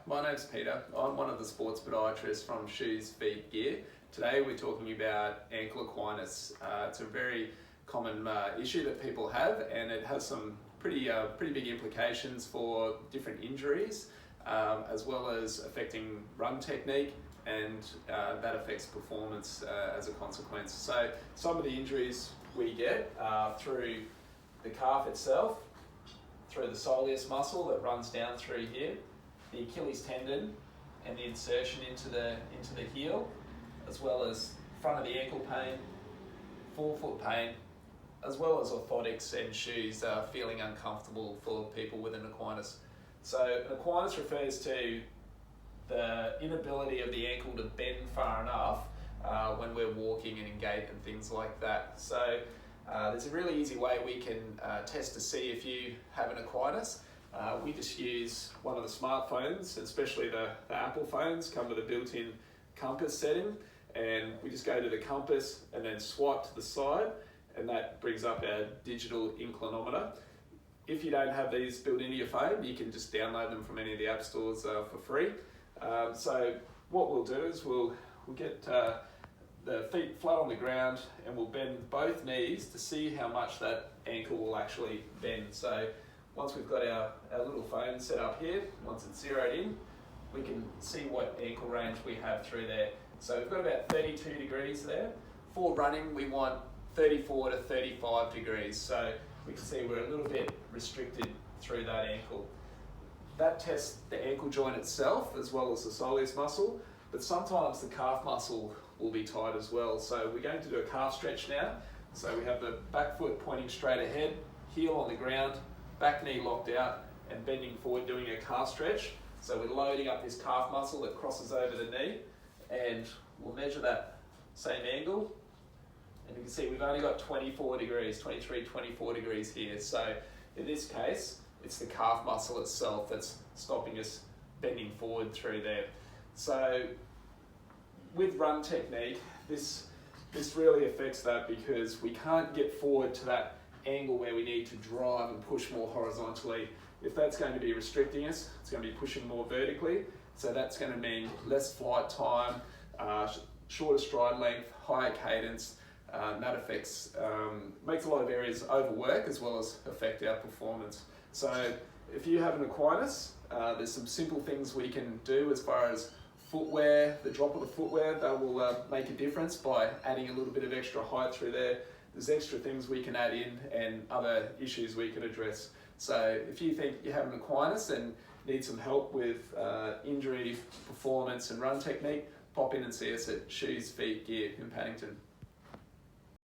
my name's Peter. I'm one of the sports podiatrists from Shoes, Feet, Gear. Today we're talking about ankle equinus. It's a very common issue that people have, and it has some pretty big implications for different injuries, as well as affecting run technique, and that affects performance as a consequence. So some of the injuries we get are through the calf itself, through the soleus muscle that runs down through here, the Achilles tendon and the insertion into the heel, as well as front of the ankle pain, forefoot pain, as well as orthotics and shoes feeling uncomfortable for people with an equinus. So an equinus refers to the inability of the ankle to bend far enough when we're walking and in gait and things like that. So there's a really easy way we can test to see if you have an equinus. We just use one of the smartphones, especially the Apple phones, come with a built-in compass setting, and we just go to the compass and then swipe to the side, and that brings up our digital inclinometer. If you don't have these built into your phone, you can just download them from any of the app stores for free. So what we'll do is we'll get the feet flat on the ground, and we'll bend both knees to see how much that ankle will actually bend. So once we've got our little phone set up here, once it's zeroed in, we can see what ankle range we have through there. So we've got about 32 degrees there. For running, we want 34 to 35 degrees. So we can see we're a little bit restricted through that ankle. That tests the ankle joint itself as well as the soleus muscle, but sometimes the calf muscle will be tight as well. So we're going to do a calf stretch now. So we have the back foot pointing straight ahead, heel on the ground, back knee locked out, and bending forward doing a calf stretch. So we're loading up this calf muscle that crosses over the knee, and we'll measure that same angle. And you can see we've only got 24 degrees, 23, 24 degrees here. So in this case, it's the calf muscle itself that's stopping us bending forward through there. So with run technique, this really affects that, because we can't get forward to that angle where we need to drive and push more horizontally. If that's going to be restricting us, it's going to be pushing more vertically. So that's going to mean less flight time, shorter stride length, higher cadence, and that affects, makes a lot of areas overwork as well as affect our performance. So if you have an equinus, there's some simple things we can do as far as footwear, the drop of the footwear, that will make a difference by adding a little bit of extra height through there. There's extra things we can add in and other issues we can address. So if you think you have an equinus and need some help with injury, performance and run technique, pop in and see us at Shoes, Feet, Gear in Paddington.